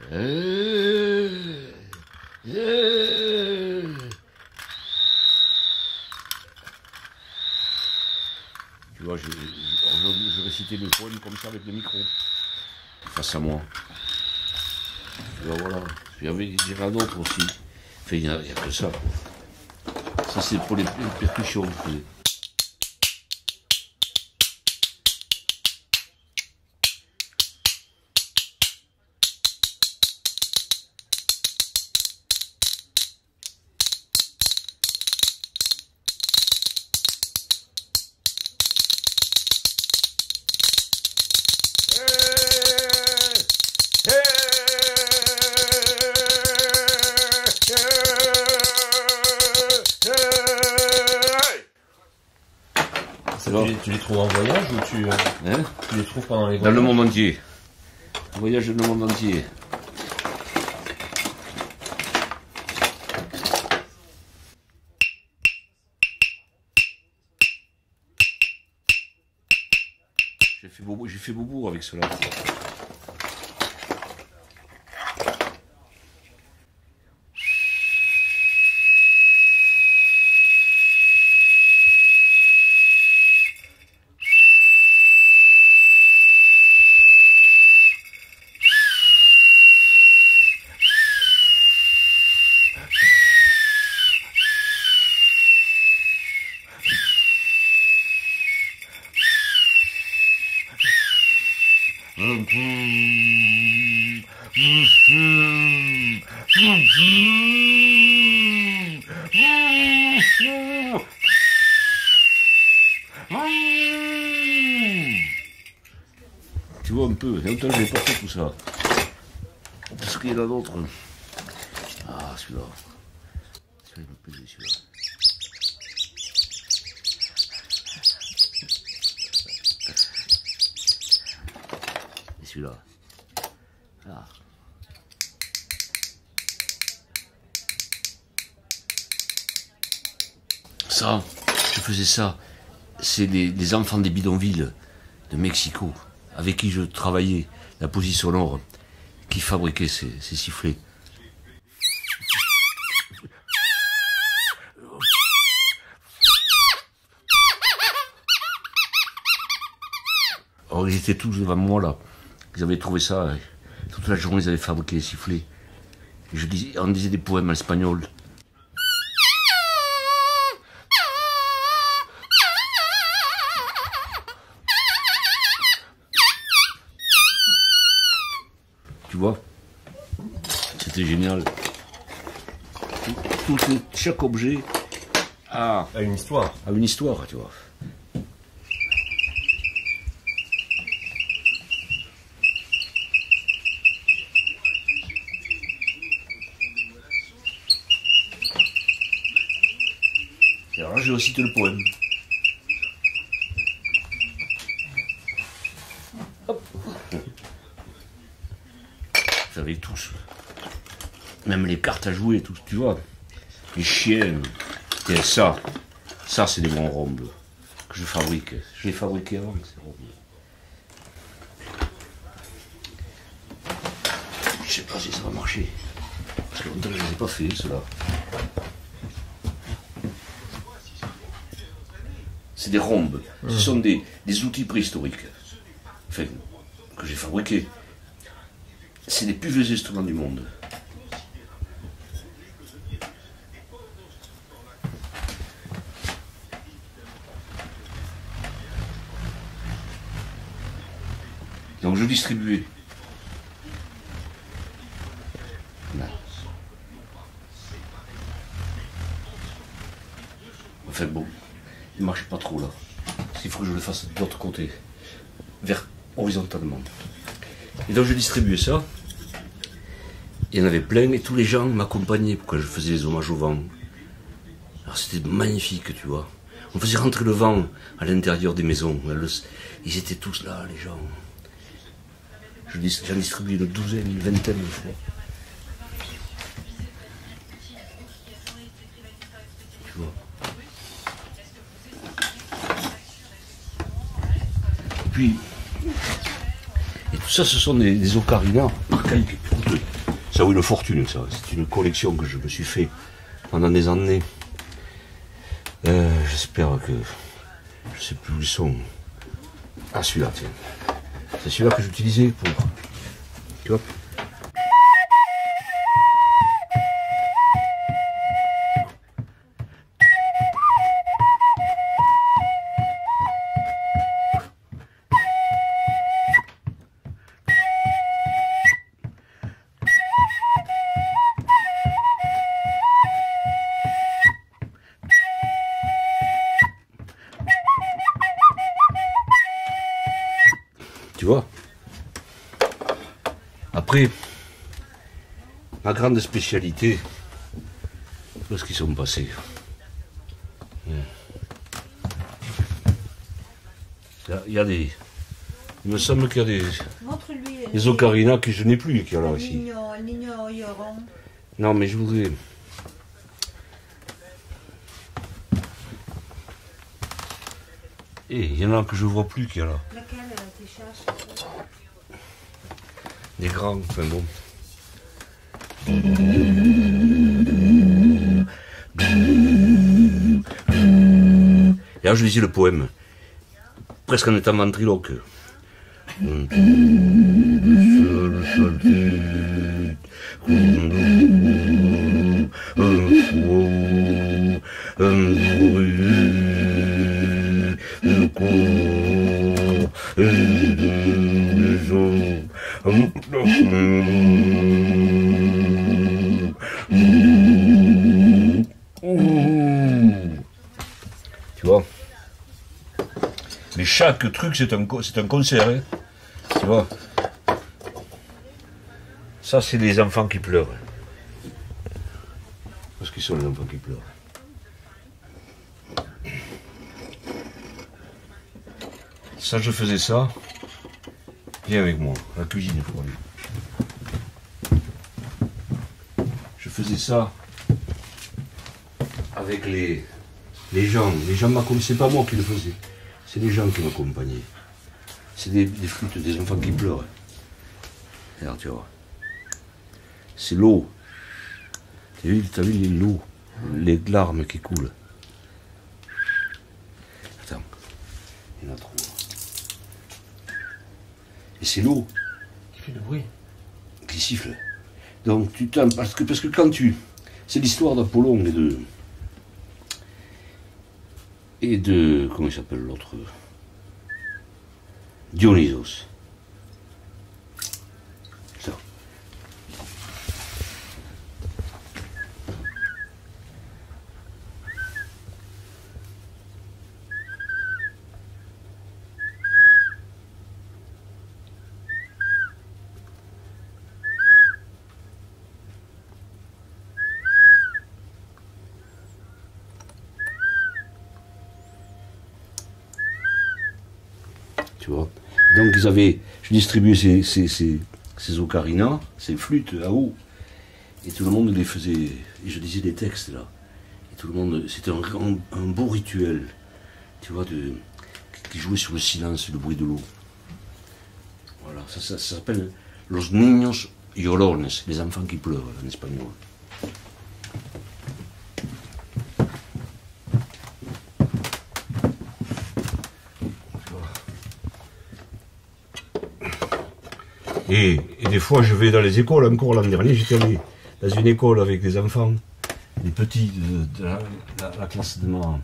Tu vois, je récitais le poème comme ça avec le micro, face à moi. Tu vois, voilà. Il y en a d'autres aussi. Enfin, il n'y a que ça. Ça, c'est pour les percussions. Tu les trouves en voyage ou tu les trouves pendant les voyages? Dans le monde entier. Voyage dans le monde entier. J'ai fait bobo avec cela. Tu vois un peu, il y a longtemps que je n'ai pas fait tout ça. Parce qu'il y en a d'autres. Ah, celui-là. Celui-là, il me plaisait, celui-là. Et celui-là. Ah. Ça, je faisais ça. C'est les enfants des bidonvilles de Mexico, avec qui je travaillais, la position nord, qui fabriquaient ces sifflets. Alors ils étaient tous devant moi là, ils avaient trouvé ça, toute la journée ils avaient fabriqué des sifflets. Et on disait des poèmes en espagnol. Tu vois, c'était génial. Chaque objet a une histoire. A une histoire, tu vois. Et alors là, je vais citer le poème. Hop. Vous savez tous. Même les cartes à jouer, tout, tu vois. Les chiens. Et ça c'est des bons rhombes que je fabrique. Je les fabriquais avant, ces rhombes. Je sais pas si ça va marcher. Parce que longtemps que je ne les ai pas fait, ceux-là. C'est des rhombes. Ce sont des outils préhistoriques. Enfin, que j'ai fabriqués. C'est les plus vieux instruments du monde. Donc je distribuais. Là. Enfin bon, il ne marche pas trop là. Il faut que je le fasse de l'autre côté, vers horizontalement. Et donc je distribuais ça. Il y en avait plein et tous les gens m'accompagnaient quand je faisais les hommages au vent. Alors c'était magnifique, tu vois. On faisait rentrer le vent à l'intérieur des maisons. Ils étaient tous là, les gens. J'en distribuais une douzaine, une vingtaine de fois. Tu vois. Puis, et tout ça, ce sont des ocarinas archaïques. Ça vaut une fortune, ça. C'est une collection que je me suis fait pendant des années. J'espère que... Je sais plus où ils sont. Ah, celui-là, tiens. C'est celui-là que j'utilisais pour... Tu vois? Tu vois? Après, ma grande spécialité, où est-ce qu'ils sont passés? Il y a des... Il me semble qu'il y a des ocarinas que je n'ai plus qu'il y a là ici. Non, mais je voudrais... Et il y en a que je vois plus qu'il y a là. Laquelle tu cherches? Des grands, enfin bon. Et là je lisais le poème, presque en étant ventriloque. Tu vois? Mais chaque truc c'est un concert, hein. Tu vois? Ça c'est les enfants qui pleurent. Parce qu'ils sont les enfants qui pleurent. Ça je faisais ça. Viens avec moi, à la cuisine il faut aller. Je faisais ça avec les gens. Les gens m'accompagnaient, c'est pas moi qui le faisais. C'est les gens qui m'accompagnaient. C'est des flûtes, des enfants qui pleurent. Regarde, tu vois. C'est l'eau. T'as vu l'eau, les larmes qui coulent. Attends, il y en a trop. Et c'est l'eau qui fait le bruit, qui siffle. Donc tu t'en parce que quand tu, c'est l'histoire d'Apollon et de comment il s'appelle l'autre, Dionysos. Ça. Tu vois. Donc je distribuais ces ocarinas, ces flûtes à eau, et tout le monde les faisait, et je disais des textes là, et tout le monde, c'était un beau rituel, tu vois, qui jouait sur le silence et le bruit de l'eau. Voilà, ça s'appelle Los niños llorones, les enfants qui pleurent en espagnol. Et des fois, je vais dans les écoles. Encore l'an dernier, j'étais allé dans une école avec des enfants, des petits de la classe de ma...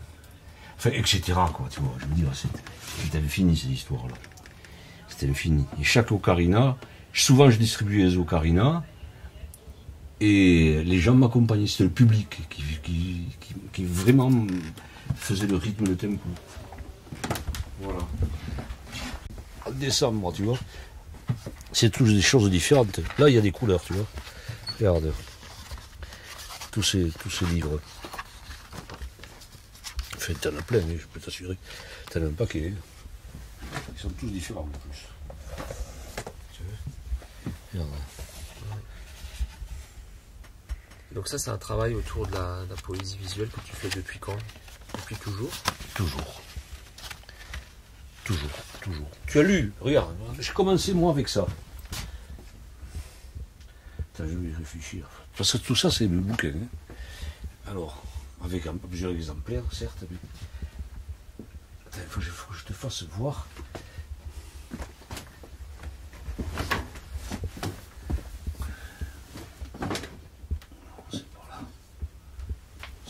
Enfin, etc. quoi, tu vois. Je veux dire, c'était infini, ces histoires-là. C'était infini. Et chaque ocarina, souvent je distribuais les ocarinas, et les gens m'accompagnaient. C'était le public qui vraiment faisait le rythme, le tempo. Voilà. En décembre, tu vois. C'est toutes des choses différentes. Là, il y a des couleurs, tu vois. Regarde. Tous ces livres. Enfin, t'en as plein, hein, je peux t'assurer. T'en as un paquet. Ils sont tous différents, en plus. Tu vois. Regarde. Donc ça, c'est un travail autour de la poésie visuelle que tu fais depuis quand? Depuis toujours? Toujours. Tu as lu, regarde, j'ai commencé moi avec ça. Attends, je vais y réfléchir. Parce que tout ça, c'est mes bouquins. Hein. Alors, avec plusieurs exemplaires, certes, mais... Attends, il faut que je te fasse voir. C'est par là.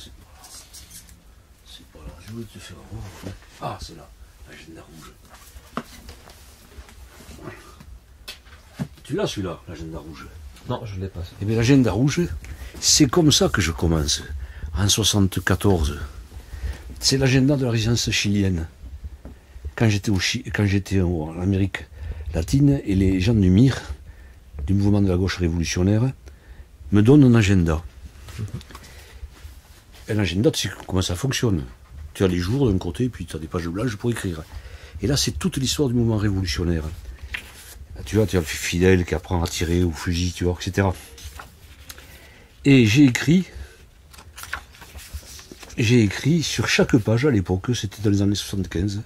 C'est par là. C'est par là. Je voulais te faire voir. Ah, c'est là. L'agenda rouge. Tu l'as celui-là, l'agenda rouge? Non, je ne l'ai pas. Eh bien, l'agenda rouge, c'est comme ça que je commence, en 74. C'est l'agenda de la résistance chilienne. Quand j'étais en Amérique latine, et les gens du MIR, du mouvement de la gauche révolutionnaire, me donnent un agenda. Un agenda, tu sais comment ça fonctionne. Tu as les jours d'un côté, puis tu as des pages blanches pour écrire. Et là, c'est toute l'histoire du mouvement révolutionnaire. Tu vois, tu as le fidèle qui apprend à tirer au fusil, tu vois, etc. Et j'ai écrit sur chaque page à l'époque, c'était dans les années 75,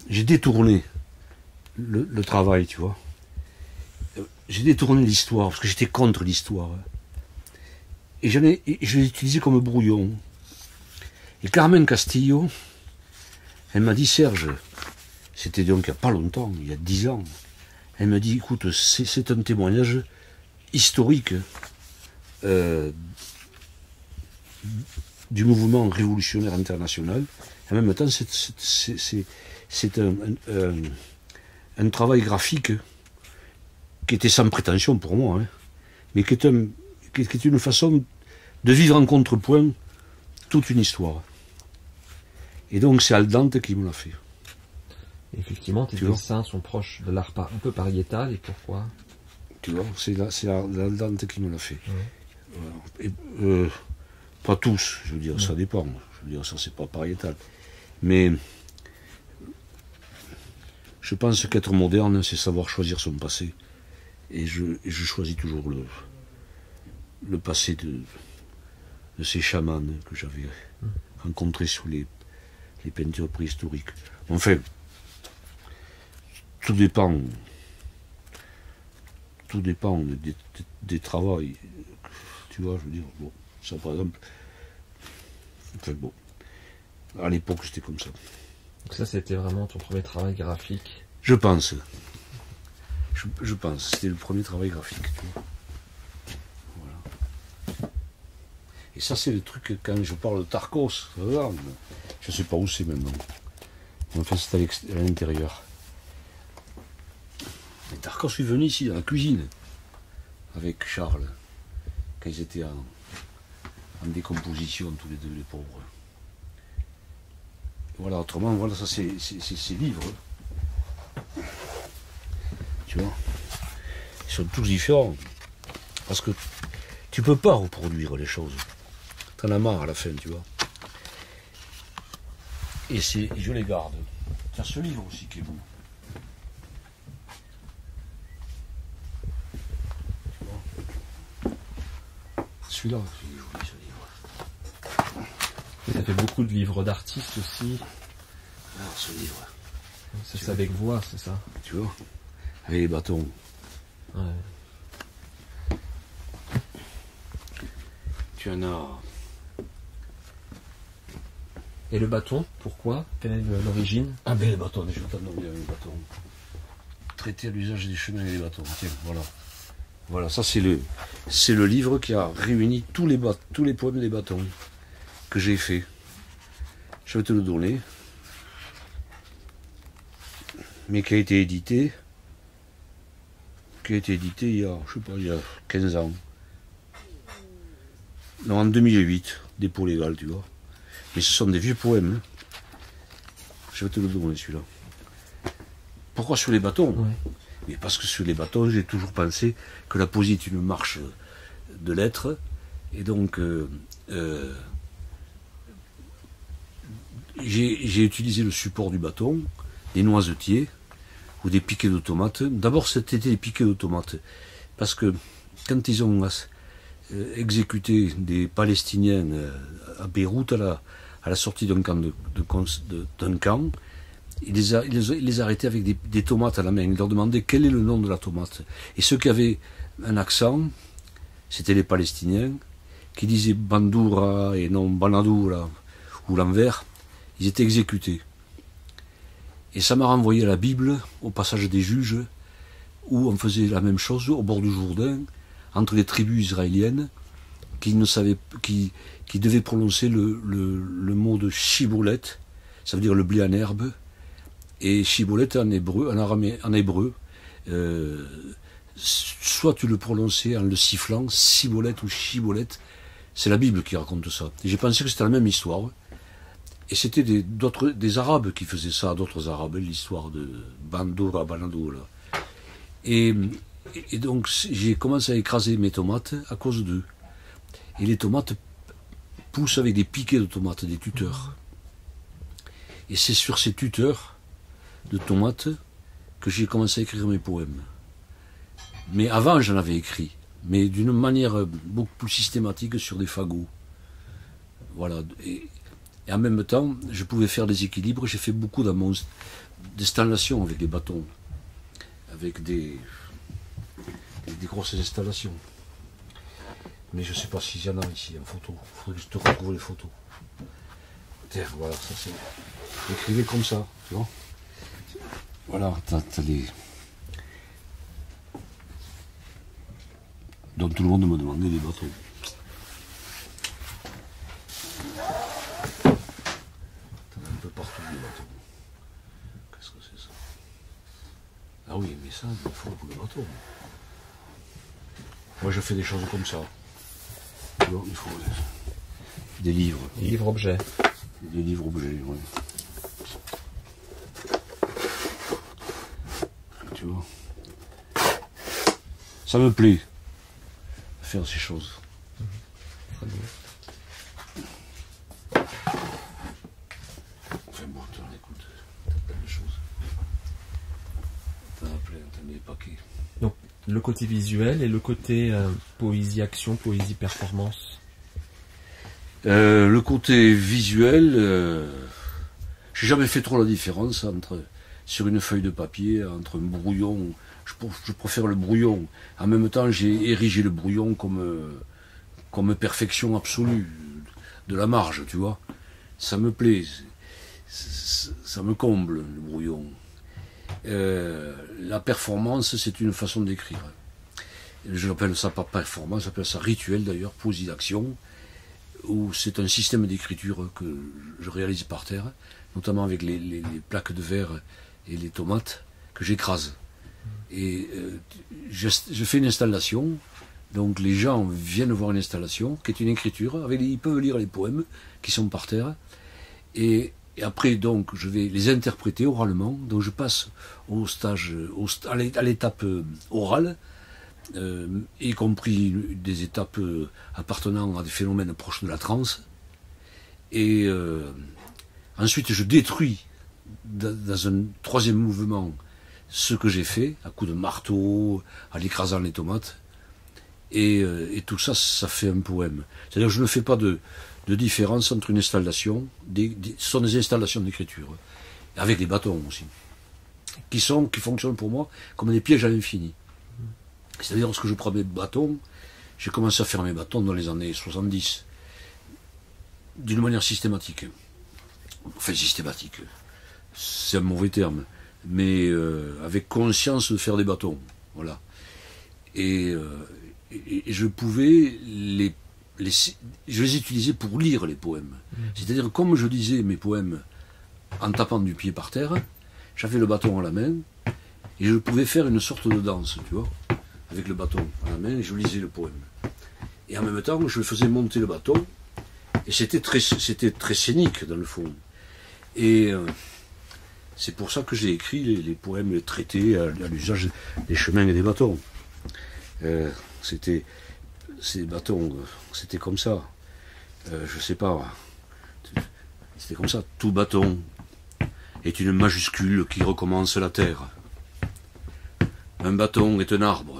j'ai détourné le travail, tu vois. J'ai détourné l'histoire, parce que j'étais contre l'histoire. Et je l'ai utilisé comme brouillon. Et Carmen Castillo, elle m'a dit, Serge, c'était donc il n'y a pas longtemps, il y a 10 ans, elle me dit, écoute, c'est un témoignage historique du mouvement révolutionnaire international. En même temps, c'est un travail graphique qui était sans prétention pour moi, hein, mais qui est une façon de vivre en contrepoint toute une histoire. Et donc c'est Aldante qui me l'a fait. Effectivement, tes dessins sont proches de l'art un peu pariétal, et pourquoi? Tu vois, c'est Aldante qui me l'a fait. Ouais. Et, pas tous, je veux dire, ça dépend. Je veux dire, ça c'est pas pariétal. Mais je pense qu'être moderne, c'est savoir choisir son passé. Et je choisis toujours le passé de ces chamans que j'avais rencontrés sous les peintures préhistoriques. Enfin, tout dépend des travaux. Tu vois, je veux dire, bon, ça par exemple. Enfin bon, à l'époque c'était comme ça. Donc ça, c'était vraiment ton premier travail graphique? Je pense. Je pense. C'était le premier travail graphique. Voilà. Et ça, c'est le truc, quand je parle de Tarkos, je ne sais pas où c'est maintenant. Enfin, c'est à l'intérieur. Et Tarkos est venu ici, dans la cuisine, avec Charles, quand ils étaient en décomposition, tous les deux, les pauvres. Voilà, autrement, voilà, ça, c'est ces livres. Tu vois, ils sont tous différents. Parce que tu peux pas reproduire les choses. T'en as marre à la fin, tu vois. Et je les garde. Il y a ce livre aussi qui est beau. Celui-là, c'est joli, ce livre. Tu as fait beaucoup de livres d'artistes aussi. Alors, ce livre. C'est avec voix, c'est ça? Tu vois, avec les bâtons. Ouais. Tu en as. Et le bâton, pourquoi? Quelle est l'origine? Ah ben les bâtons, je t'en donne les bâtons. Traiter à l'usage des chemins et des bâtons. Tiens, voilà. Voilà, ça c'est le livre qui a réuni tous les poèmes des bâtons que j'ai fait. Je vais te le donner. Mais qui a été édité il y a, je sais pas, il y a 15 ans. Non, en 2008, dépôt légal, tu vois. Mais ce sont des vieux poèmes. Je vais te le donner, celui-là. Pourquoi sur les bâtons? Ouais. Mais parce que sur les bâtons, j'ai toujours pensé que la poésie est une marche de lettres. Et donc, j'ai utilisé le support du bâton, des noisetiers ou des piquets de tomates. D'abord, c'était des piquets de tomates. Parce que quand ils ont exécuté des Palestiniens à Beyrouth, à la sortie d'un camp, il les arrêtait avec des tomates à la main. Il leur demandait quel est le nom de la tomate. Et ceux qui avaient un accent, c'était les Palestiniens, qui disaient Bandoura et non Banadoura, ou l'envers, ils étaient exécutés. Et ça m'a renvoyé à la Bible, au passage des juges, où on faisait la même chose au bord du Jourdain, entre les tribus israéliennes, qui devaient prononcer le mot de chiboulette, ça veut dire le blé en herbe, et chiboulette en hébreu, en hébreu, soit tu le prononçais en le sifflant, cibolette ou chibolette, c'est la Bible qui raconte ça. Et j'ai pensé que c'était la même histoire. Et c'était des Arabes qui faisaient ça, d'autres Arabes, l'histoire de Bandoura, Banadoura. Et donc j'ai commencé à écraser mes tomates à cause d'eux. Et les tomates poussent avec des piquets de tomates, des tuteurs. Et c'est sur ces tuteurs de tomates que j'ai commencé à écrire mes poèmes. Mais avant j'en avais écrit, mais d'une manière beaucoup plus systématique sur des fagots. Voilà. Et en même temps, je pouvais faire des équilibres. J'ai fait beaucoup d'installations avec des bâtons, avec des grosses installations. Mais je ne sais pas s'il y en a ici en photo. Il faudrait que je te retrouve les photos. Tiens, voilà, ça c'est. Écrivez comme ça, tu vois. Voilà, t'as les. Donc tout le monde me demandait des bâtons. Un peu partout des bâtons. Qu'est-ce que c'est ça? Ah oui, mais ça, il faut beaucoup de bâtons. Moi je fais des choses comme ça. Tu vois, il faut des livres. Des livres objets. Des livres objets, oui. Tu vois. Ça me plaît. Faire ces choses. Très bien. Enfin bon, écoute, t'as plein de choses. T'en as plein, t'as des paquets. Donc, le côté visuel et le côté poésie-action, poésie-performance. Le côté visuel, j'ai jamais fait trop la différence entre, sur une feuille de papier, entre un brouillon. Je préfère le brouillon. En même temps, j'ai érigé le brouillon comme perfection absolue de la marge, tu vois. Ça me plaît. Ça me comble, le brouillon. La performance, c'est une façon d'écrire. Je n'appelle ça pas performance, j'appelle ça rituel d'ailleurs, poésie d'action, où c'est un système d'écriture que je réalise par terre, notamment avec les plaques de verre et les tomates que j'écrase. Et je fais une installation, donc les gens viennent voir une installation qui est une écriture, ils peuvent lire les poèmes qui sont par terre, et après donc je vais les interpréter oralement, donc je passe à l'étape orale, y compris des étapes appartenant à des phénomènes proches de la transe, et ensuite je détruis dans un troisième mouvement ce que j'ai fait, à coups de marteau, en écrasant les tomates, et tout ça, ça fait un poème. C'est-à-dire que je ne fais pas de différence entre une installation, ce sont des installations d'écriture, avec des bâtons aussi, qui fonctionnent pour moi comme des pièges à l'infini. C'est-à-dire, lorsque je prends mes bâtons, j'ai commencé à faire mes bâtons dans les années 70, d'une manière systématique. Enfin, systématique, c'est un mauvais terme, mais avec conscience de faire des bâtons, voilà. Et je pouvais je les utilisais pour lire les poèmes. C'est-à-dire, comme je lisais mes poèmes en tapant du pied par terre, j'avais le bâton à la main, et je pouvais faire une sorte de danse, tu vois, avec le bâton à la main, et je lisais le poème. Et en même temps, je faisais monter le bâton, et c'était très scénique, dans le fond. Et c'est pour ça que j'ai écrit les poèmes, les traités à l'usage des chemins et des bâtons. Ces bâtons, c'était comme ça. Je sais pas. C'était comme ça. Tout bâton est une majuscule qui recommence la terre. Un bâton est un arbre.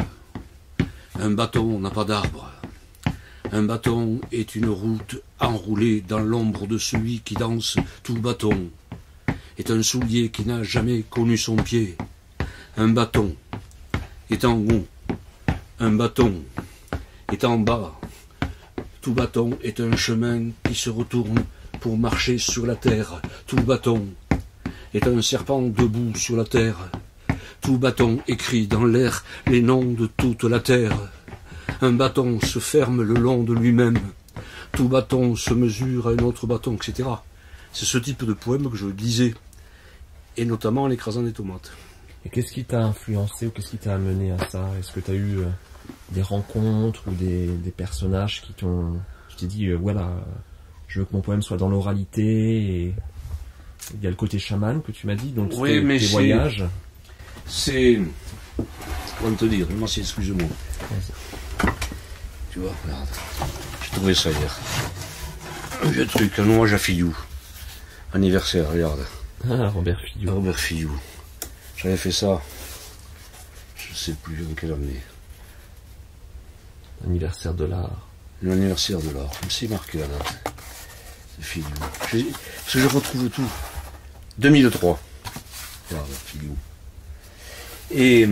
Un bâton n'a pas d'arbre. Un bâton est une route enroulée dans l'ombre de celui qui danse tout bâton. est un soulier qui n'a jamais connu son pied. Un bâton est en haut, un bâton est en bas. Tout bâton est un chemin qui se retourne pour marcher sur la terre. Tout bâton est un serpent debout sur la terre. Tout bâton écrit dans l'air les noms de toute la terre. Un bâton se ferme le long de lui-même. Tout bâton se mesure à un autre bâton, etc. C'est ce type de poème que je lisais, et notamment en écrasant des tomates. Et qu'est-ce qui t'a influencé ou qu'est-ce qui t'a amené à ça? Est-ce que tu as eu des rencontres ou des personnages qui t'ont... Tu t'es dit, voilà, je veux que mon poème soit dans l'oralité, et il y a le côté chaman que tu m'as dit, donc oui, mais tes voyages. C'est... Comment te dire? Moi, excuse-moi. Tu vois, regarde. J'ai trouvé ça hier. Un vieux truc, un hommage à Fillou. Anniversaire, regarde. Ah, Robert Fillou. Robert Fillou. J'avais fait ça, je ne sais plus en quelle année. Anniversaire de l'art. L'anniversaire de l'art. Je me suis marqué la date. C'est Fillou. Parce que je retrouve tout. 2003. Regarde, Fillou. Et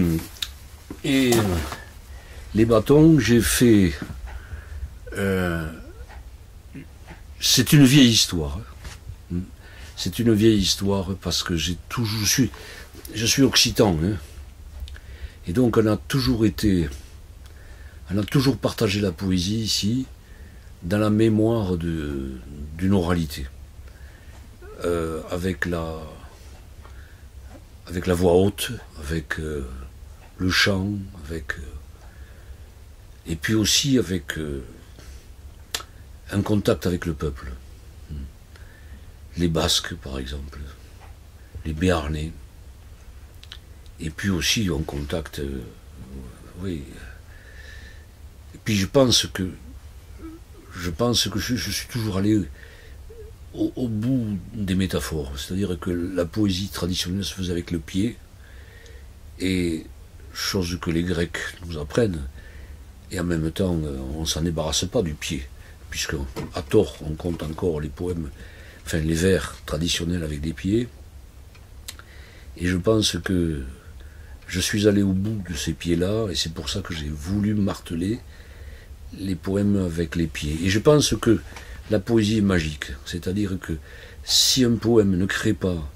les bâtons, j'ai fait... c'est une vieille histoire. C'est une vieille histoire parce que j'ai toujours... Je suis occitan, hein. Et donc on a toujours partagé la poésie ici, dans la mémoire d'une oralité, avec la voix haute, avec le chant, et puis aussi avec un contact avec le peuple. Les Basques, par exemple, les Béarnais. Et puis aussi en contact, oui. Et puis je pense que je suis toujours allé au bout des métaphores. C'est-à-dire que la poésie traditionnelle se faisait avec le pied, et chose que les Grecs nous apprennent, et en même temps on s'en débarrasse pas du pied, puisque à tort on compte encore les poèmes, enfin les vers traditionnels avec des pieds. Et je pense que je suis allé au bout de ces pieds-là, et c'est pour ça que j'ai voulu marteler les poèmes avec les pieds. Et je pense que la poésie est magique, c'est-à-dire que si un poème ne crée pas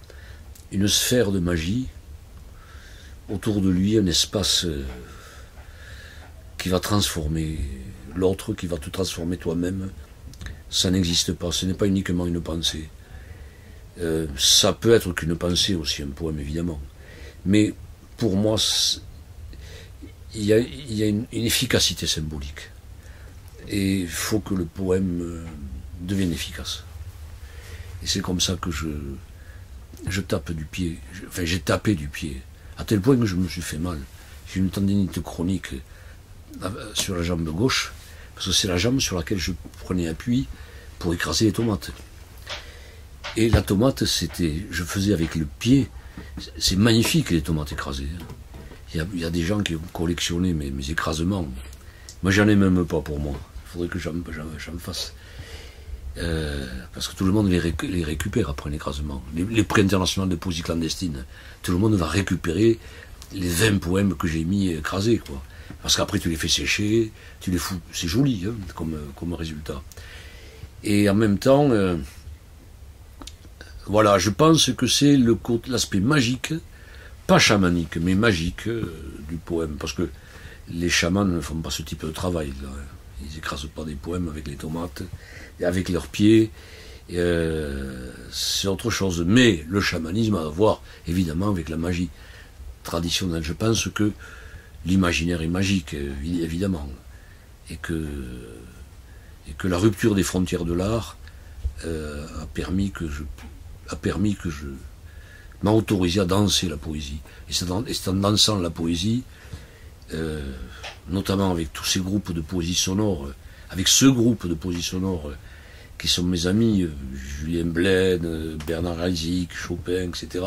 une sphère de magie, autour de lui un espace qui va transformer l'autre, qui va te transformer toi-même, ça n'existe pas, ce n'est pas uniquement une pensée. Ça peut être qu'une pensée aussi, un poème évidemment, mais pour moi, il y a une efficacité symbolique. Et il faut que le poème devienne efficace. Et c'est comme ça que je tape du pied. Enfin, j'ai tapé du pied. À tel point que je me suis fait mal. J'ai une tendinite chronique sur la jambe gauche, parce que c'est la jambe sur laquelle je prenais appui pour écraser les tomates. Et la tomate, je faisais avec le pied. C'est magnifique, les tomates écrasées. Il y a des gens qui ont collectionné mes écrasements. Moi, j'en ai même pas pour moi. Il faudrait que j'en fasse. Parce que tout le monde les récupère après un écrasement. Les prix internationaux de poésie clandestine, tout le monde va récupérer les 20 poèmes que j'ai mis écrasés, quoi. Parce qu'après, tu les fais sécher, tu les fous. C'est joli, hein, comme résultat. Et en même temps... voilà, je pense que c'est l'aspect magique, pas chamanique, mais magique du poème. Parce que les chamans ne font pas ce type de travail, là. Ils n'écrasent pas des poèmes avec les tomates, et avec leurs pieds. C'est autre chose. Mais le chamanisme a à voir, évidemment, avec la magie traditionnelle. Je pense que l'imaginaire est magique, évidemment. Et que la rupture des frontières de l'art a permis que je m'a autorisé à danser la poésie. Et c'est en dansant la poésie, notamment avec tous ces groupes de poésie sonore, avec ce groupe de poésie sonore qui sont mes amis, Julien Blaine, Bernard Heisig, Chopin, etc.,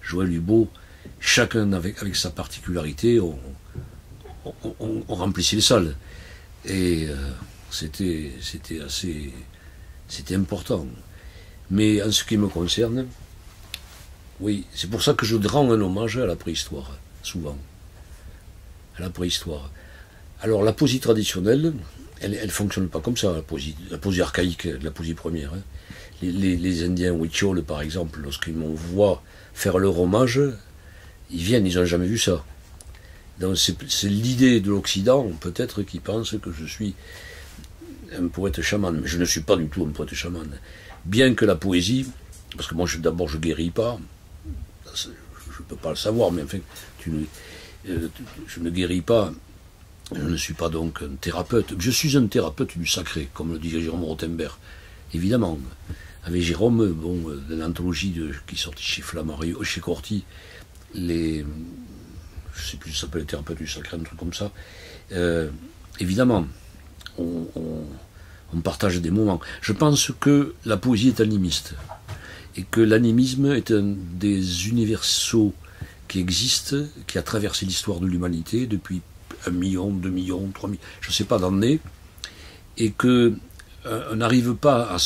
Joël Hubaut, chacun avec sa particularité, on remplissait les salles. Et c'était important. Mais en ce qui me concerne, Oui, c'est pour ça que je rends un hommage à la préhistoire, souvent. À la préhistoire. Alors la poésie traditionnelle, elle fonctionne pas comme ça, la poésie archaïque, la poésie première. Hein. Les Indiens Huichol, par exemple, lorsqu'ils m'envoient faire leur hommage, ils viennent, ils n'ont jamais vu ça. Donc c'est l'idée de l'Occident, peut-être, qui pense que je suis un poète chaman. Mais je ne suis pas du tout un poète chaman. Bien que la poésie, parce que moi d'abord je guéris pas, je ne peux pas le savoir, mais enfin, je ne guéris pas, je ne suis pas donc un thérapeute. Je suis un thérapeute du sacré, comme le dit Jérôme Rothenberg, évidemment. Avec Jérôme, bon, dans l'anthologie qui est sortie chez Flammarion, chez Corti, je ne sais plus si ça s'appelle les thérapeutes du sacré, un truc comme ça. Évidemment, on partage des moments. Je pense que la poésie est animiste, et que l'animisme est un des universaux qui existent, qui a traversé l'histoire de l'humanité depuis 1 million, 2 millions, 3 millions, je ne sais pas d'années, et que on n'arrive pas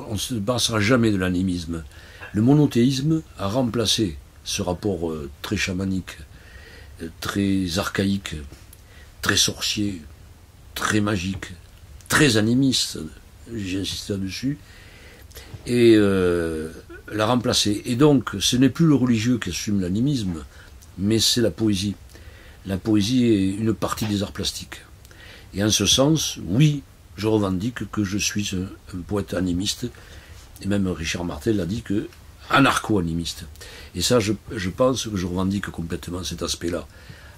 on ne se passera jamais de l'animisme. Le monothéisme a remplacé ce rapport très chamanique, très archaïque, très sorcier, très magique, très animiste, j'insiste là-dessus, et l'a remplacé. Et donc, ce n'est plus le religieux qui assume l'animisme, mais c'est la poésie. La poésie est une partie des arts plastiques. Et en ce sens, oui, je revendique que je suis un poète animiste, et même Richard Martel l'a dit, que anarcho-animiste. Et ça, je pense que je revendique complètement cet aspect-là.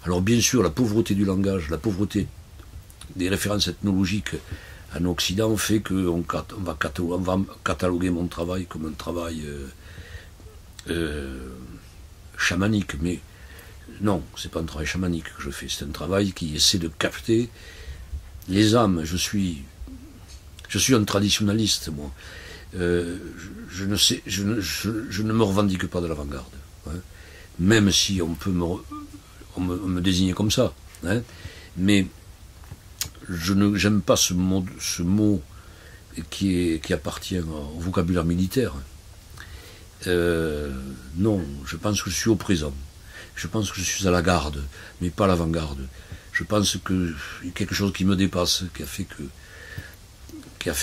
Alors bien sûr, la pauvreté du langage, la pauvreté des références ethnologiques en Occident fait qu'on va cataloguer mon travail comme un travail chamanique. Mais non, c'est pas un travail chamanique que je fais, c'est un travail qui essaie de capter les âmes. Je suis un traditionnaliste, moi. Je ne me revendique pas de l'avant-garde, hein, même si on peut me désigner comme ça, hein, mais j'aime pas ce mot qui appartient au vocabulaire militaire. Non, je pense que je suis au présent. Je pense que je suis à la garde, mais pas à l'avant-garde. Je pense qu'il y a quelque chose qui me dépasse, qui a fait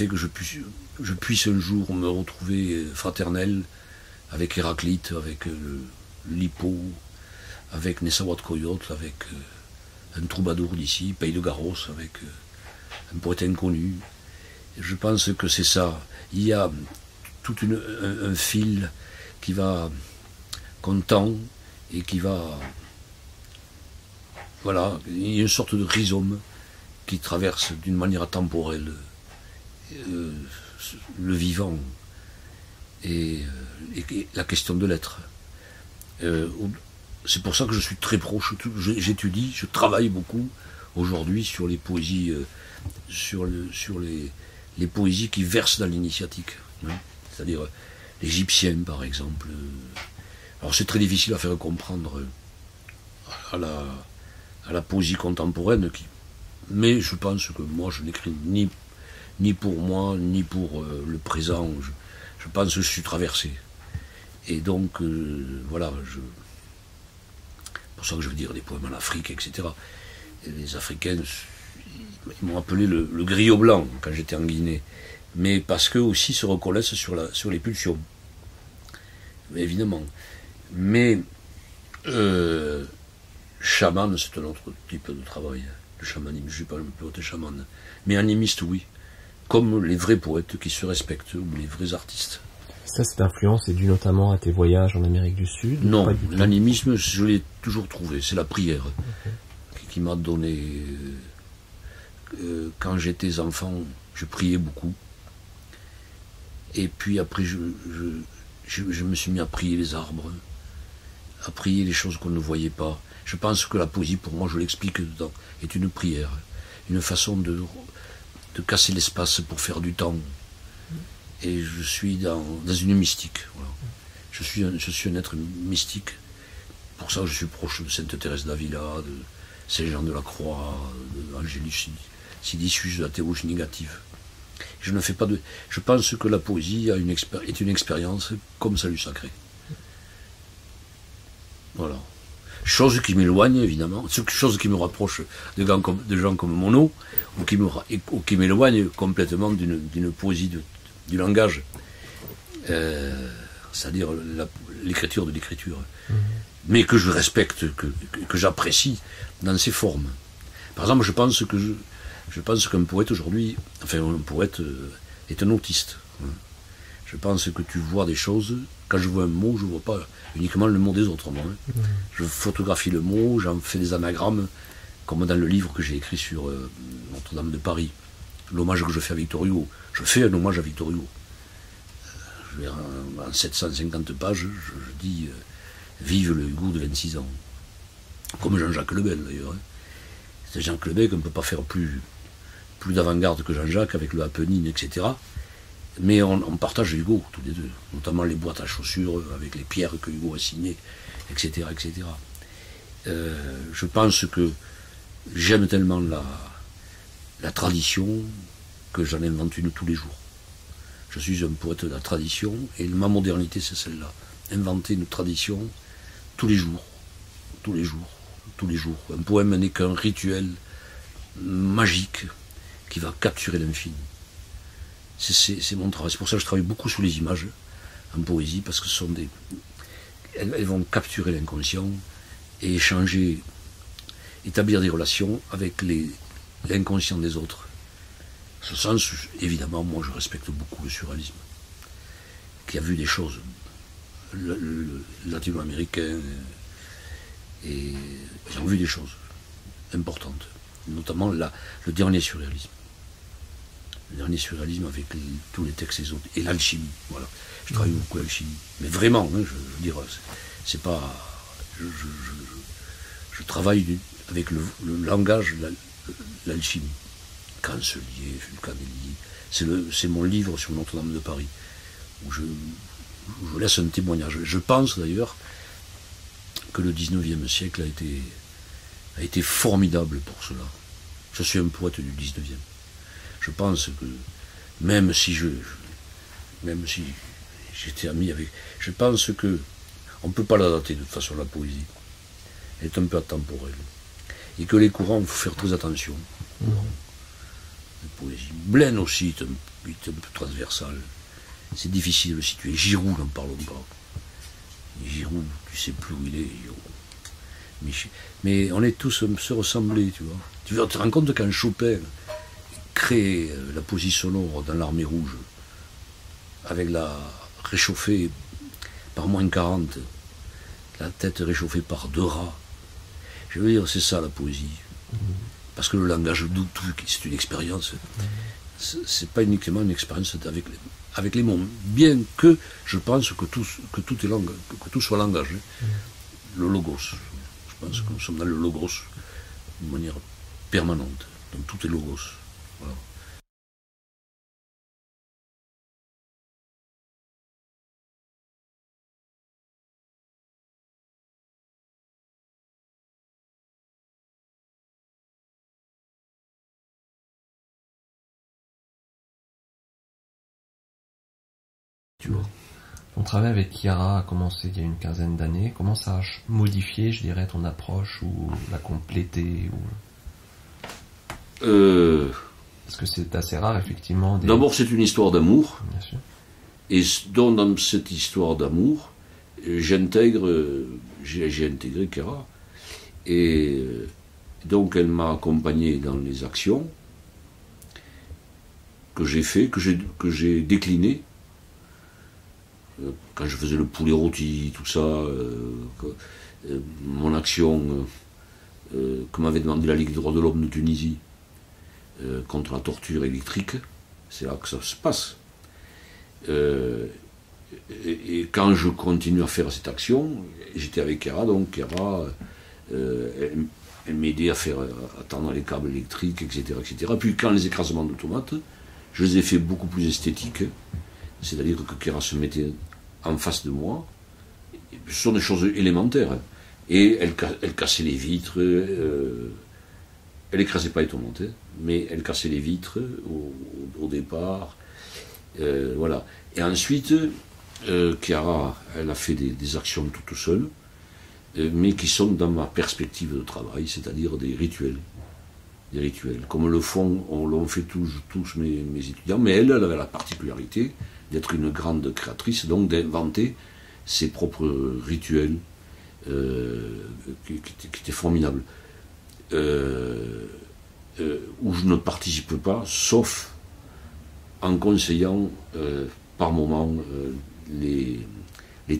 que je puisse un jour me retrouver fraternel avec Héraclite, avec l'Hippo, avec Nessawat-Coyote, avec un troubadour d'ici, Pays de Garros, avec un poète inconnu. Je pense que c'est ça. Il y a tout un fil qui va qu'on tend et qui va... Voilà, il y a une sorte de rhizome qui traverse d'une manière atemporelle le vivant et la question de l'être. C'est pour ça que je suis très proche, j'étudie, je travaille beaucoup aujourd'hui sur les poésies, sur les poésies qui versent dans l'initiatique, hein, c'est-à-dire l'égyptien par exemple. Alors c'est très difficile à faire comprendre à la poésie contemporaine, mais je pense que moi je n'écris ni pour moi, ni pour le présent. Je pense que je suis traversé. Et donc, voilà, pour ça que je veux dire des poèmes en Afrique, etc. Et les Africains, ils m'ont appelé le griot blanc quand j'étais en Guinée. Mais parce qu'eux aussi se reconnaissent sur les pulsions. Mais évidemment. Mais chaman, c'est un autre type de travail. Le chamanisme, je ne suis pas un poète chaman. Mais animiste, oui. Comme les vrais poètes qui se respectent, ou les vrais artistes. Ça, cette influence est due notamment à tes voyages en Amérique du Sud? Non, l'animisme, je l'ai toujours trouvé. C'est la prière qui m'a donné... quand j'étais enfant, je priais beaucoup. Et puis après, je me suis mis à prier les arbres, à prier les choses qu'on ne voyait pas. Je pense que la poésie, pour moi, je l'explique dedans, est une prière, une façon de casser l'espace pour faire du temps. Et je suis dans une mystique. Voilà. Je suis un être mystique. Pour ça, je suis proche de Sainte Thérèse d'Avila, de Saint-Jean de la Croix, d'Angélus Sidicius, de la théologie négative. Je ne fais pas de. Je pense que la poésie est une expérience comme salut sacré. Voilà. Chose qui m'éloigne, évidemment, chose qui me rapproche de gens comme Monod, ou qui m'éloigne complètement d'une poésie du langage, c'est-à-dire l'écriture de l'écriture, mais que je respecte, que j'apprécie dans ses formes. Par exemple, je pense qu'un poète aujourd'hui, enfin un poète est un autiste. Je pense que tu vois des choses, quand je vois un mot, je ne vois pas uniquement le mot des autres. Moi, Je photographie le mot, j'en fais des anagrammes, comme dans le livre que j'ai écrit sur Notre-Dame de Paris, l'hommage que je fais à Victor Hugo. Je fais un hommage à Victor Hugo. En 750 pages, je dis vive le Hugo de 26 ans. Comme Jean-Jacques Lebel d'ailleurs. C'est Jean-Jacques Lebel qu'on ne peut pas faire plus d'avant-garde que Jean-Jacques avec le happening, etc. Mais on partage Hugo, tous les deux, notamment les boîtes à chaussures avec les pierres que Hugo a signées, etc. etc. Je pense que j'aime tellement la tradition que j'en invente une tous les jours. Je suis un poète de la tradition et ma modernité c'est celle-là. Inventer une tradition tous les jours, tous les jours, tous les jours. Un poème n'est qu'un rituel magique qui va capturer l'infini. C'est mon travail. C'est pour ça que je travaille beaucoup sur les images en poésie, parce que elles vont capturer l'inconscient et établir des relations avec l'inconscient des autres. En ce sens, évidemment, moi je respecte beaucoup le surréalisme, qui a vu des choses latino-américains, et ils ont vu des choses importantes, notamment le dernier surréalisme. Le dernier surréalisme avec tous les textes et l'alchimie, voilà. Je travaille beaucoup l'alchimie. Mais vraiment, hein, je veux dire, c'est pas... Je travaille avec le langage, l'alchimie. Cancelier, Fulcanelli, c'est mon livre sur Notre-Dame de Paris, où je laisse un témoignage. Je pense d'ailleurs que le 19e siècle a été formidable pour cela. Je suis un poète du 19e. Je pense que même si j'étais ami avec, je pense que on ne peut pas la dater de toute façon, la poésie. Elle est un peu atemporelle. Et que les courants, il faut faire très attention. La poésie. Blaine aussi est un peu transversal. C'est difficile de le situer. Giroud, n'en parlons pas. Giroud, tu sais plus où il est, Giroud. Mais on est tous se ressembler, tu vois. Tu te rends compte quand Chopin crée la poésie sonore dans l'Armée rouge, avec la réchauffée par moins 40, la tête réchauffée par 2 rats. Je veux dire, c'est ça la poésie. Parce que le langage doux, c'est une expérience. C'est pas uniquement une expérience avec les mots. Bien que je pense que tout est langue, que tout soit langage. Le logos. Je pense que nous sommes dans le logos de manière permanente. Donc tout est logos. Voilà. Tu vois. Ton travail avec Chiara a commencé il y a une quinzaine d'années. Comment ça a modifié, je dirais, ton approche ou la complété Parce que c'est assez rare, effectivement. D'abord, c'est une histoire d'amour. Bien sûr. Et donc, dans cette histoire d'amour, j'ai intégré Chiara. Et donc, elle m'a accompagné dans les actions que j'ai fait, que j'ai déclinées. Quand je faisais le poulet rôti, tout ça, mon action que m'avait demandé la Ligue des droits de l'homme de Tunisie contre la torture électrique, c'est là que ça se passe. Et quand je continue à faire cette action, j'étais avec Chiara, donc Chiara, elle m'aidait à tendre les câbles électriques, etc., etc. Puis quand les écrasements de tomates, je les ai fait beaucoup plus esthétiques, c'est-à-dire que Chiara se mettait en face de moi. Ce sont des choses élémentaires. Et elle cassait les vitres, elle écrasait pas les tomates, mais elle cassait les vitres au départ. Voilà. Et ensuite, Chiara, elle a fait des actions toute seule. mais qui sont dans ma perspective de travail, c'est-à-dire des rituels. Des rituels, comme le font, on l'ont fait tous mes étudiants, mais elle avait la particularité d'être une grande créatrice, donc d'inventer ses propres rituels, qui étaient formidables. Où je ne participe pas, sauf en conseillant par moments les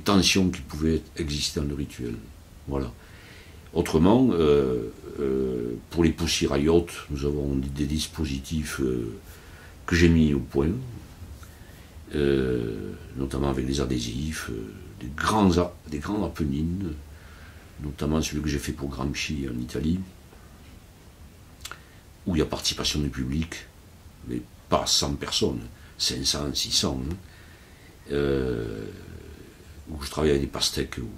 tensions qui pouvaient exister dans le rituel. Voilà. Autrement, pour les poussiéraillottes, nous avons des dispositifs que j'ai mis au point, notamment avec les adhésifs, des grands happenings, notamment celui que j'ai fait pour Gramsci en Italie, où il y a participation du public, mais pas 100 personnes, 500, 600, où je travaille avec des pastèques ou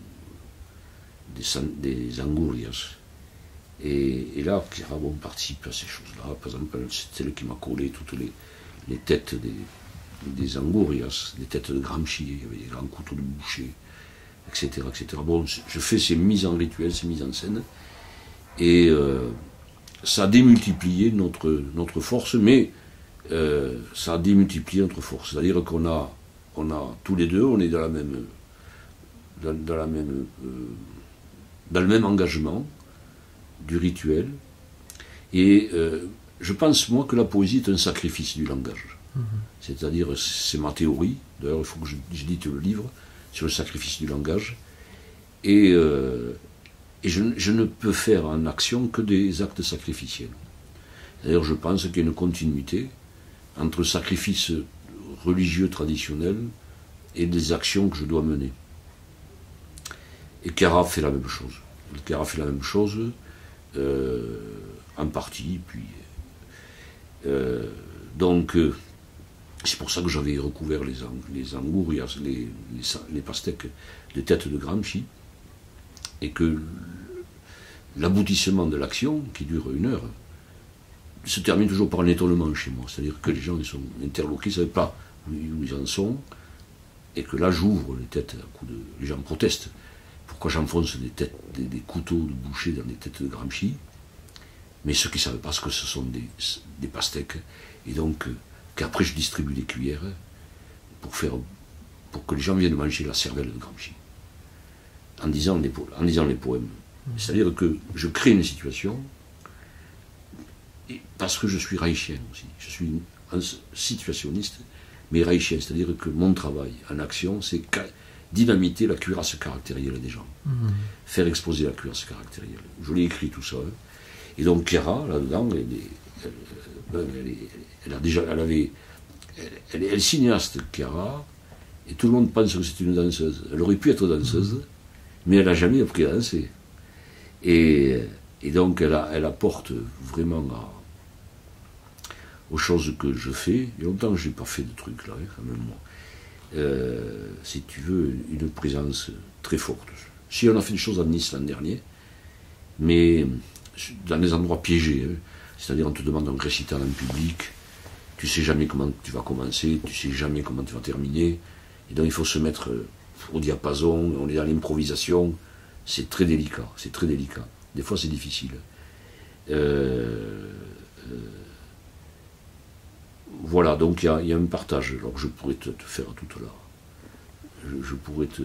des angurias. Et là, Chiara participe à ces choses-là. Par exemple, c'est elle qui m'a collé toutes les têtes des angurias, des têtes de Gramsci, il y avait des grands couteaux de boucher, etc. etc. Bon, je fais ces mises en rituel, ces mises en scène, et ça a démultiplié notre force, mais ça a démultiplié notre force. C'est-à-dire qu'on a tous les deux, on est dans le même engagement du rituel, et je pense, moi, que la poésie est un sacrifice du langage. C'est-à-dire, c'est ma théorie, d'ailleurs il faut que j'édite le livre sur le sacrifice du langage, et je ne peux faire en action que des actes sacrificiels. D'ailleurs, je pense qu'il y a une continuité entre le sacrifice religieux traditionnel et les actions que je dois mener. Et Chiara fait la même chose. Chiara fait la même chose, en partie, puis... donc, c'est pour ça que j'avais recouvert les angurias, les pastèques de tête de Gramsci, et que l'aboutissement de l'action, qui dure 1 heure, se termine toujours par un étonnement chez moi. C'est-à-dire que les gens ils sont interloqués, ils ne savent pas où ils en sont, et que là j'ouvre les têtes à coups de... Les gens protestent. Pourquoi j'enfonce des couteaux de boucher dans des têtes de Gramsci? Mais ceux qui ne savent pas ce que ce sont des pastèques, et donc qu'après je distribue des cuillères pour que les gens viennent manger la cervelle de Gramsci, en disant les poèmes. C'est-à-dire que je crée une situation, parce que je suis reichien aussi. Je suis un situationniste, mais reichien, c'est-à-dire que mon travail en action, c'est dynamiter la cuirasse caractérielle des gens. Faire exploser la cuirasse caractérielle. Je l'ai écrit tout ça. Et donc Chiara, là-dedans, elle est cinéaste, Chiara, et tout le monde pense que c'est une danseuse. Elle aurait pu être danseuse, mais elle n'a jamais appris à danser. Et donc elle apporte vraiment aux choses que je fais. Il y a longtemps que je n'ai pas fait de trucs là, quand même moi. Si tu veux, une présence très forte. Si on a fait des choses à Nice l'an dernier, mais dans des endroits piégés, c'est-à-dire on te demande un récital en public, tu sais jamais comment tu vas commencer, tu sais jamais comment tu vas terminer, et donc il faut se mettre au diapason, on est dans l'improvisation, c'est très délicat, c'est très délicat. Des fois c'est difficile. Voilà, donc il y a un partage. Alors je pourrais te faire toute là. Je pourrais te...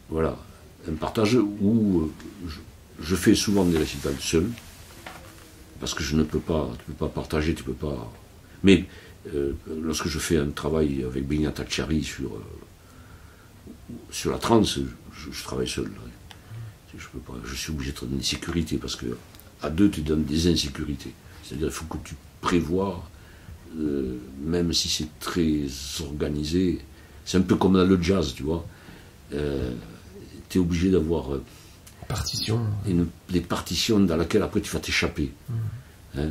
Voilà, un partage où je fais souvent des récitals seul, parce que tu peux pas partager, tu peux pas... Mais lorsque je fais un travail avec Beñat Acciari sur la trance, je travaille seul. Je peux pas, je suis obligé d'être dans une sécurité, parce que à deux tu donnes des insécurités. C'est-à-dire qu'il faut que tu prévois, même si c'est très organisé, c'est un peu comme dans le jazz, tu vois. Tu es obligé d'avoir des partitions dans lesquelles après tu vas t'échapper. Hein,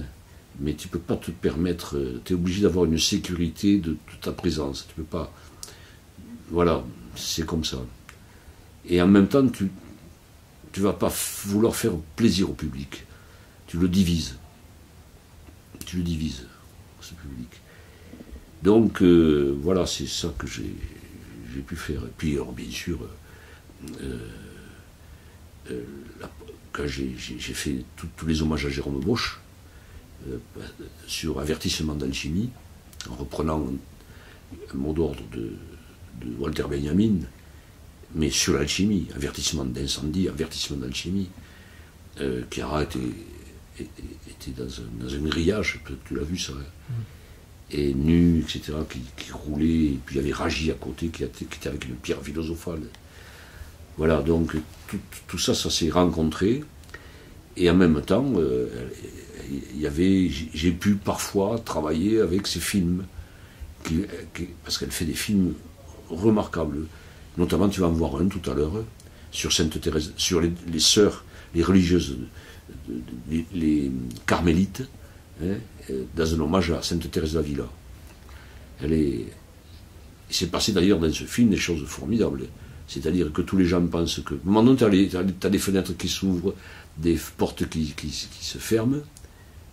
mais tu ne peux pas te permettre, tu es obligé d'avoir une sécurité de ta présence. Tu peux pas. Voilà, c'est comme ça. Et en même temps, tu ne vas pas vouloir faire plaisir au public. Tu le divises. Tu le divises, ce public. Donc, voilà, c'est ça que j'ai pu faire. Et puis, alors, bien sûr, quand j'ai fait tous les hommages à Jérôme Bosch, sur avertissement d'alchimie, en reprenant un mot d'ordre de Walter Benjamin, mais sur l'alchimie, avertissement d'incendie, avertissement d'alchimie, Chiara était dans un grillage, peut-être que tu l'as vu ça, hein, et nu, etc., qui roulait, et puis il y avait Raji à côté qui était avec une pierre philosophale. Voilà, donc tout ça, ça s'est rencontré, et en même temps, j'ai pu parfois travailler avec ces films, parce qu'elle fait des films remarquables. Notamment, tu vas en voir un tout à l'heure, sur Sainte Thérèse, sur les sœurs, les religieuses, les carmélites, hein, dans un hommage à Sainte Thérèse d'Avila. Il s'est passé d'ailleurs dans ce film des choses formidables. C'est-à-dire que tous les gens pensent que... À un moment donné, tu as des fenêtres qui s'ouvrent, des portes qui se ferment,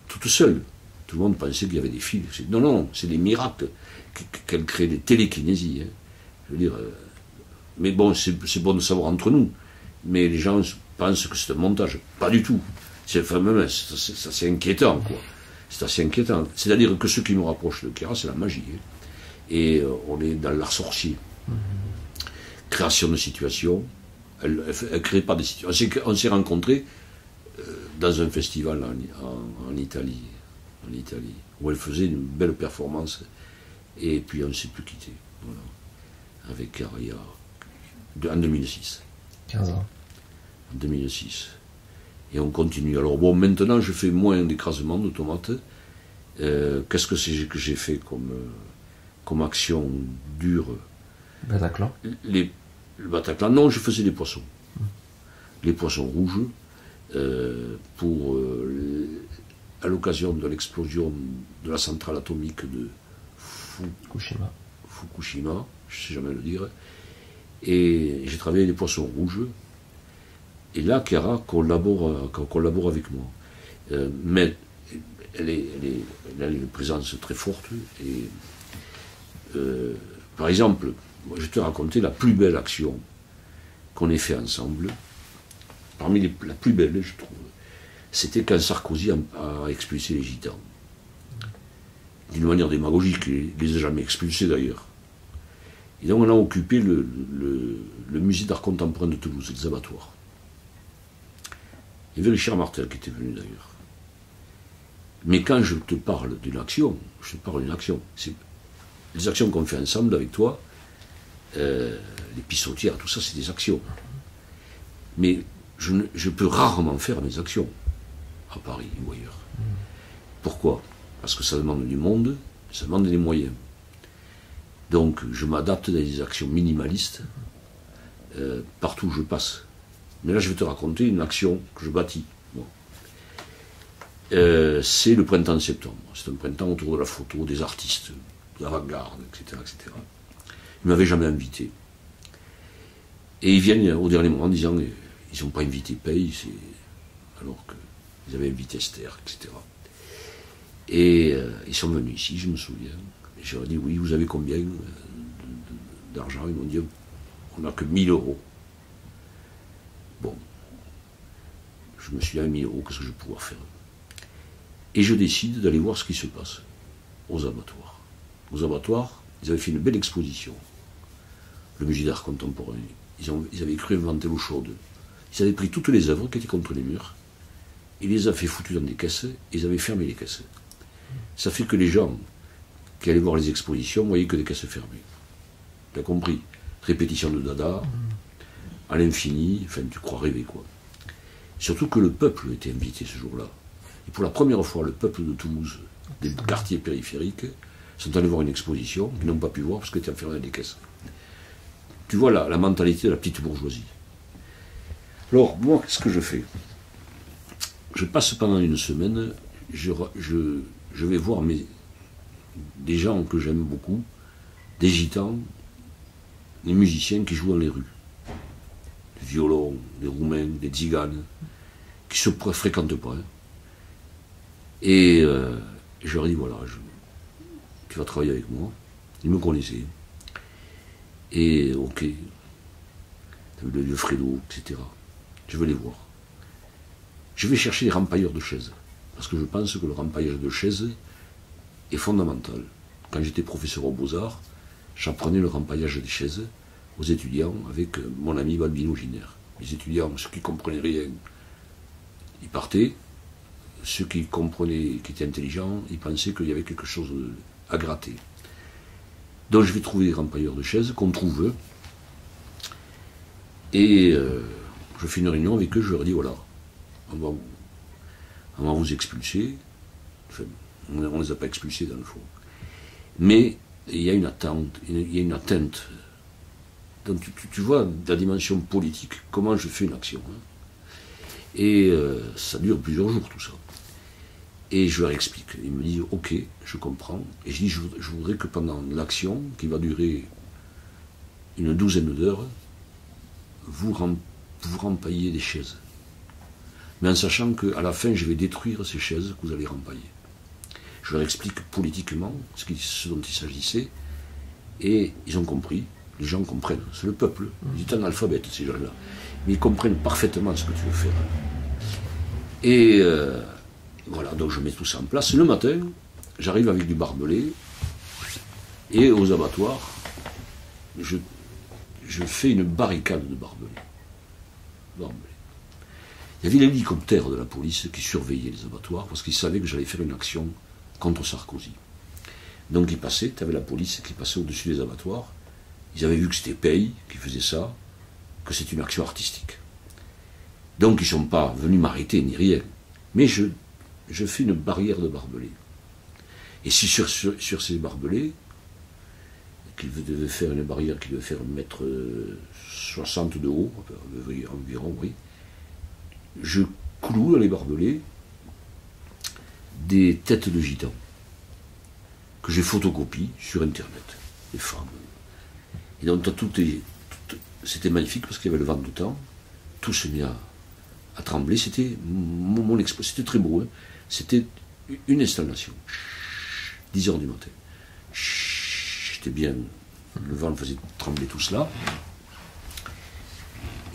toutes seules. Tout le monde pensait qu'il y avait des fils. Non, c'est des miracles qu'elle crée, des télékinésies. Hein. Je veux dire... mais bon, c'est bon de savoir entre nous. Mais les gens pensent que c'est un montage. Pas du tout. C'est assez inquiétant, quoi. C'est assez inquiétant. C'est-à-dire que ce qui nous rapproche de Chiara, c'est la magie. Hein. Et on est dans l'art sorcier. Création de situations. Elle ne crée pas des situations. On s'est rencontrés dans un festival en Italie. En Italie. Où elle faisait une belle performance. Et puis on ne s'est plus quitté. Voilà. Avec Chiara. En 2006. 15 ans. En 2006. Et on continue. Alors bon, maintenant je fais moins d'écrasement de tomates. Qu'est-ce que j'ai fait comme action dure? Bataclan. Le Bataclan, non, je faisais des poissons. Les poissons rouges, à l'occasion de l'explosion de la centrale atomique de Fukushima, je ne sais jamais le dire. Et j'ai travaillé les poissons rouges. Et là, Chiara collabore avec moi. Mais elle a une présence très forte. Et, par exemple, moi, je vais te raconter la plus belle action qu'on ait fait ensemble. Parmi la plus belle, je trouve, c'était quand Sarkozy a expulsé les gitans. D'une manière démagogique, il ne les a jamais expulsés d'ailleurs. Et donc on a occupé le musée d'art contemporain de Toulouse, les abattoirs. Il y avait Richard Martel qui était venu d'ailleurs. Mais quand je te parle d'une action, je te parle d'une action. C'est les actions qu'on fait ensemble avec toi, les pissotières, tout ça, c'est des actions. Mais je peux rarement faire mes actions à Paris ou ailleurs. Pourquoi? Parce que ça demande du monde, ça demande des moyens. Donc je m'adapte dans des actions minimalistes partout où je passe. Mais là je vais te raconter une action que je bâtis. Bon. C'est le printemps-septembre. C'est un printemps autour de la photo, des artistes, de l'avant-garde, etc., etc. Ils ne m'avaient jamais invité. Et ils viennent au dernier moment en disant ils n'ont pas invité Paye, alors qu'ils avaient invité Esther, etc. Et ils sont venus ici, je me souviens. Et je leur ai dit, oui, vous avez combien d'argent? Ils m'ont dit, on n'a que 1000 euros. Bon, je me suis dit, à 1000 euros, qu'est-ce que je vais pouvoir faire? Et je décide d'aller voir ce qui se passe aux abattoirs. Aux abattoirs, ils avaient fait une belle exposition. Le musée d'art contemporain. Ils avaient cru inventer l'eau chaude. Ils avaient pris toutes les œuvres qui étaient contre les murs, ils les avaient fait foutues dans des caisses, et ils avaient fermé les caisses. Ça fait que les gens qui allaient voir les expositions voyaient que des caisses fermées. Tu as compris? Répétition de Dada, à l'infini, enfin tu crois rêver quoi. Surtout que le peuple était invité ce jour-là. Et pour la première fois, le peuple de Toulouse, des quartiers périphériques, sont allés voir une exposition qu'ils n'ont pas pu voir parce qu'elle était enfermée dans des caisses. Tu vois la mentalité de la petite bourgeoisie. Alors, moi, qu'est-ce que je fais? Je passe pendant une semaine, je vais voir des gens que j'aime beaucoup, des gitans, des musiciens qui jouent dans les rues. Des violons, des roumains, des tziganes, qui se fréquentent pas. Hein. Et je leur dis, voilà, tu vas travailler avec moi. Ils me connaissaient. Et ok. le vieux Fredo, etc. Je veux les voir. Je vais chercher les rempailleurs de chaises, parce que je pense que le rempaillage de chaises est fondamental. Quand j'étais professeur aux Beaux-Arts, j'apprenais le rempaillage des chaises aux étudiants avec mon ami Balbino Giner. Les étudiants, ceux qui ne comprenaient rien, ils partaient. Ceux qui comprenaient, qui étaient intelligents, ils pensaient qu'il y avait quelque chose à gratter. Donc je vais trouver des rempailleurs de chaises qu'on trouve. Et je fais une réunion avec eux, je leur dis voilà, on va vous expulser. Enfin, on ne les a pas expulsés dans le fond. Mais il y a une attente, il y a une atteinte. Donc tu vois la dimension politique, comment je fais une action. Hein. Et ça dure plusieurs jours tout ça. Et je leur explique. Ils me disent ok, je comprends. Et je dis je voudrais que pendant l'action, qui va durer une douzaine d'heures, vous rempaillez des chaises. Mais en sachant qu'à la fin, je vais détruire ces chaises que vous allez rempailler. Je leur explique politiquement ce dont il s'agissait, et ils ont compris, les gens comprennent, c'est le peuple, ils sont analphabètes ces gens-là, mais ils comprennent parfaitement ce que tu veux faire. Et voilà, donc je mets tout ça en place. Le matin, j'arrive avec du barbelé, et aux abattoirs, je fais une barricade de barbelés. Il y avait l'hélicoptère de la police qui surveillait les abattoirs parce qu'ils savaient que j'allais faire une action contre Sarkozy. Donc ils passaient, tu avais la police qui passait au-dessus des abattoirs. Ils avaient vu que c'était Paye qui faisait ça, que c'est une action artistique. Donc ils ne sont pas venus m'arrêter ni rien. Mais je fais une barrière de barbelés. Et si sur ces barbelés, qu'il devait faire une barrière qui devait faire 1,60 m de haut, environ, oui, je cloue dans les barbelés des têtes de gitans que j'ai photocopie sur Internet, des femmes. Et donc c'était magnifique parce qu'il y avait le vent du temps, tout se mit à trembler, c'était mon expo, c'était très beau, hein. C'était une installation, 10 h du matin. J'étais bien, le vent faisait trembler tout cela.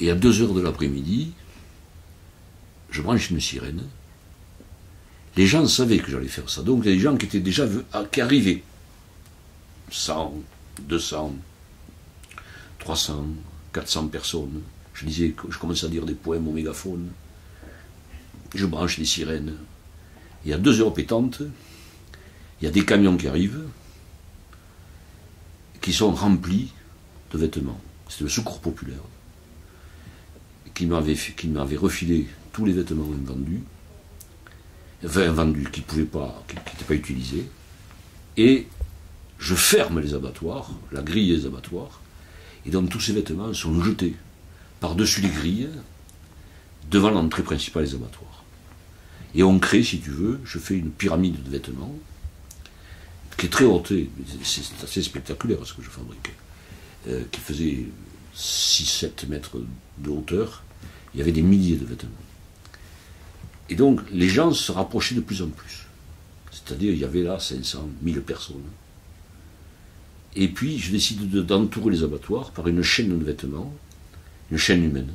Et à 2 h de l'après-midi, je branche une sirène. Les gens savaient que j'allais faire ça. Donc il y a des gens qui étaient déjà qui arrivaient. 100, 200, 300, 400 personnes. Je commençais à dire des poèmes au mégaphone. Je branche les sirènes. Et à 2 h pétantes, il y a des camions qui arrivent, qui sont remplis de vêtements. C'était le Secours populaire, qui m'avait refilé tous les vêtements invendus, qui n'étaient pas utilisés, et je ferme les abattoirs, la grille des abattoirs, et donc tous ces vêtements sont jetés par-dessus les grilles, devant l'entrée principale des abattoirs. Et on crée, si tu veux, je fais une pyramide de vêtements, qui est très haute, c'est assez spectaculaire ce que je fabriquais, qui faisait 6-7 mètres de hauteur. Il y avait des milliers de vêtements. Et donc, les gens se rapprochaient de plus en plus. C'est-à-dire, il y avait là 500, 1000 personnes. Et puis, je décide d'entourer les abattoirs par une chaîne de vêtements, une chaîne humaine.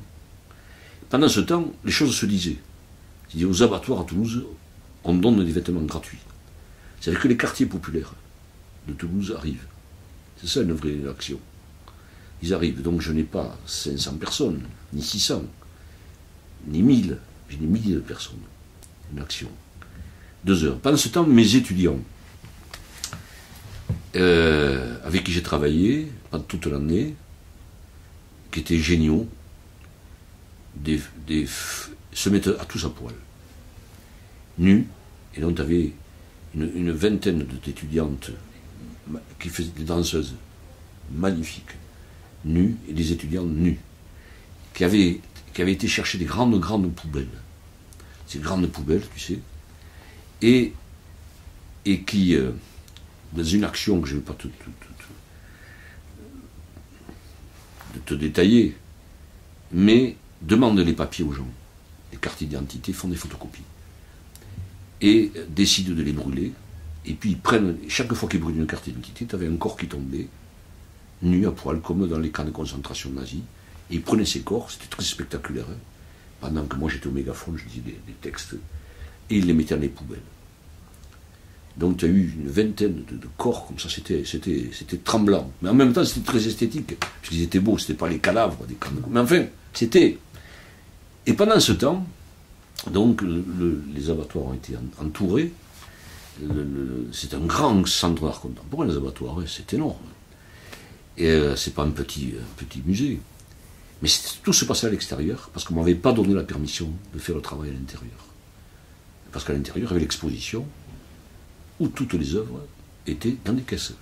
Pendant ce temps, les choses se disaient. C'est-à-dire, aux abattoirs à Toulouse, on donne des vêtements gratuits. C'est-à-dire que les quartiers populaires de Toulouse arrivent. C'est ça une vraie action. Ils arrivent. Donc, je n'ai pas 500 personnes, ni 600, ni 1000. J'ai des milliers de personnes. Une action. 2 heures. Pendant ce temps, mes étudiants, avec qui j'ai travaillé pendant toute l'année, qui étaient géniaux, se mettent à tous à poil. Nus. Et donc, tu avais une vingtaine d'étudiantes qui faisaient des danseuses magnifiques, nues, et des étudiants nus, qui avaient été chercher des grandes poubelles. Ces grandes poubelles, tu sais, et qui, dans une action que je ne vais pas te détailler, mais demandent les papiers aux gens, les cartes d'identité, font des photocopies, et décident de les brûler, et puis ils prennent, chaque fois qu'ils brûlent une carte d'identité, tu avais un corps qui tombait, nu à poil, comme dans les camps de concentration nazis, Et il prenait ses corps, c'était très spectaculaire. Hein. Pendant que moi j'étais au mégaphone, je disais des textes, et il les mettait dans les poubelles. Donc tu as eu une vingtaine de corps comme ça, c'était tremblant. Mais en même temps, c'était très esthétique. Parce qu'ils étaient beaux, c'était pas les cadavres des cadavres. Mais enfin, c'était. Et pendant ce temps, donc les abattoirs ont été entourés. C'est un grand centre d'art contemporain, les abattoirs, hein, c'est énorme. Et c'est pas un petit musée. Mais tout se passait à l'extérieur, parce qu'on ne m'avait pas donné la permission de faire le travail à l'intérieur. Parce qu'à l'intérieur, il y avait l'exposition, où toutes les œuvres étaient dans des caisses.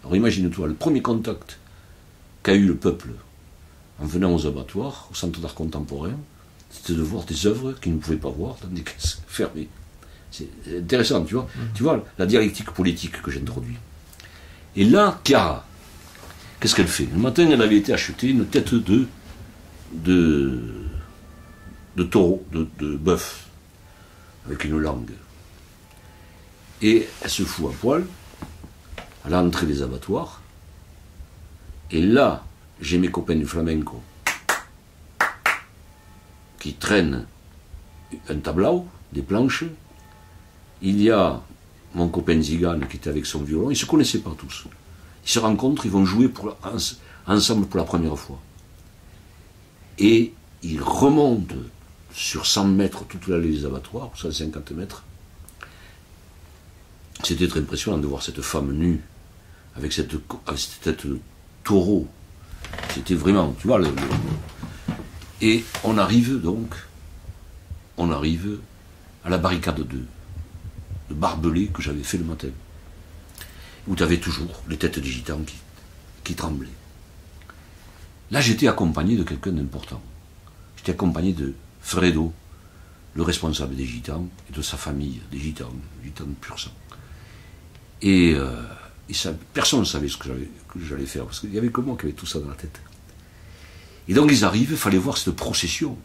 Alors imagine-toi, le premier contact qu'a eu le peuple en venant aux abattoirs, au centre d'art contemporain, c'était de voir des œuvres qu'ils ne pouvaient pas voir dans des caisses fermées. C'est intéressant, tu vois. Tu vois la dialectique politique que j'introduis. Et là, Chiara, qu'est-ce qu'elle fait? Le matin, elle avait été acheter une tête de taureau, de bœuf, avec une langue. Et elle se fout à poil à l'entrée des abattoirs. Et là, j'ai mes copains du flamenco qui traînent un tableau, des planches. Il y a mon copain Zigane qui était avec son violon. Ils ne se connaissaient pas tous. Ils se rencontrent, ils vont jouer ensemble pour la première fois. Et ils remontent sur 100 mètres toute l'allée des abattoirs, 150 mètres. C'était très impressionnant de voir cette femme nue, avec cette tête de taureau. C'était vraiment, tu vois, Et on arrive à la barricade de barbelés que j'avais fait le matin, où tu avais toujours les têtes des gitans qui tremblaient. Là, j'étais accompagné de quelqu'un d'important. J'étais accompagné de Fredo, le responsable des gitans, et de sa famille, des gitans de pur sang. Et personne ne savait ce que j'allais faire, parce qu'il n'y avait que moi qui avait tout ça dans la tête. Et donc ils arrivent, il fallait voir cette procession.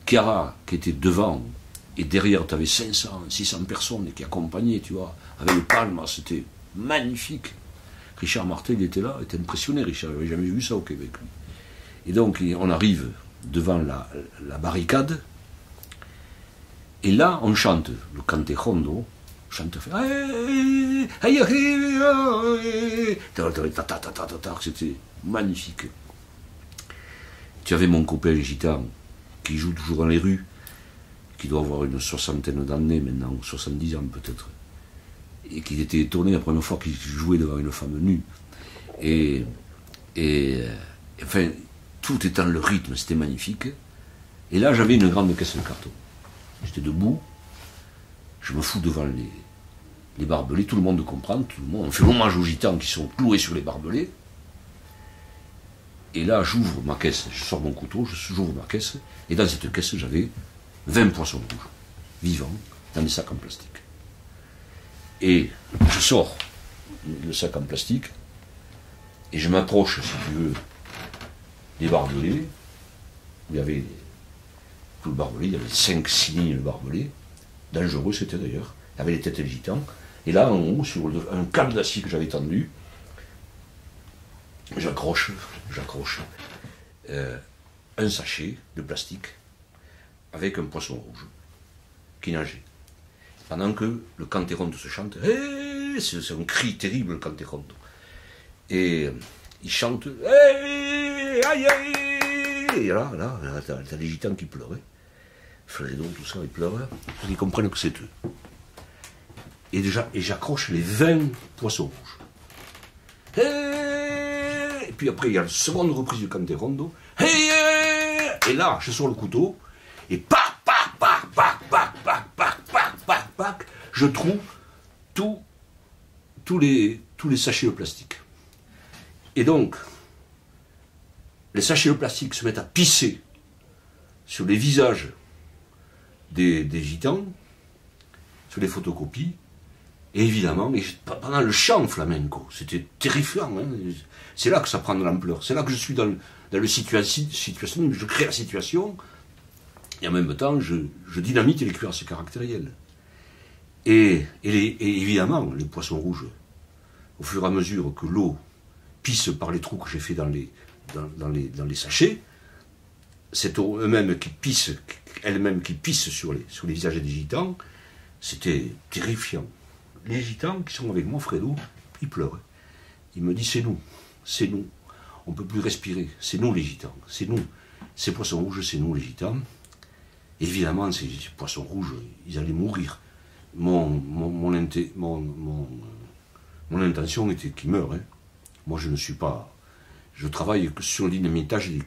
Chiara, qui était devant, et derrière, tu avais 500, 600 personnes qui accompagnaient, tu vois, avec le palme, c'était magnifique. Richard Martel, il était là, il était impressionné, Richard, il n'avait jamais vu ça au Québec. Et donc, on arrive devant la barricade, et là, on chante le cantejondo, chante, c'était magnifique. Tu avais mon copain gitan, qui joue toujours dans les rues, qui doit avoir une 60aine d'années maintenant, ou 70 ans peut-être, et qui était étonné la première fois qu'il jouait devant une femme nue. Et enfin, tout étant le rythme, c'était magnifique. Et là, j'avais une grande caisse de carton. J'étais debout, je me fous devant les barbelés, tout le monde comprend, tout le monde, on fait l'hommage aux gitans qui sont cloués sur les barbelés. Et là, j'ouvre ma caisse, je sors mon couteau, j'ouvre ma caisse, et dans cette caisse, j'avais 20 poissons rouges, vivants, dans des sacs en plastique. Et je sors le sac en plastique, et je m'approche, si tu veux, des barbelés, où il y avait tout le barbelé, il y avait 5-6 lignes de barbelés, dangereux c'était d'ailleurs, il y avait les têtes des gitans, et là, en haut, sur un câble d'acier que j'avais tendu, j'accroche un sachet de plastique avec un poisson rouge qui nageait. Pendant que le cantejondo se chante, c'est un cri terrible le cantejondo. Et il chante, aïe, aïe, et là, t'as des gitans qui pleuraient. Fredo, tout ça, ils pleuraient, parce qu'ils comprennent que c'est eux. Et j'accroche les 20 poissons rouges. Et puis après, il y a la seconde reprise du cantejondo. Et là, je sors le couteau, et je trouve tous les sachets de plastique. Et donc, les sachets de plastique se mettent à pisser sur les visages des gitans, sur les photocopies, et évidemment, pendant le chant flamenco, c'était terrifiant. Hein. C'est là que ça prend de l'ampleur. C'est là que je suis dans le situation, je crée la situation, et en même temps, je dynamite les cuirasses caractérielles. Et évidemment, les poissons rouges, au fur et à mesure que l'eau pisse par les trous que j'ai fait dans dans les sachets, c'est eux-mêmes qui pissent, elles-mêmes qui pissent sur les visages des gitans, c'était terrifiant. Les gitans qui sont avec moi, Fredo, ils pleurent. Il me dit, c'est nous, on ne peut plus respirer, c'est nous les gitans, c'est nous, ces poissons rouges, c'est nous les gitans. Évidemment, ces poissons rouges, ils allaient mourir. Mon intention était qu'ils meurent. Hein. Moi, je ne suis pas... Je travaille sur le dynamitage des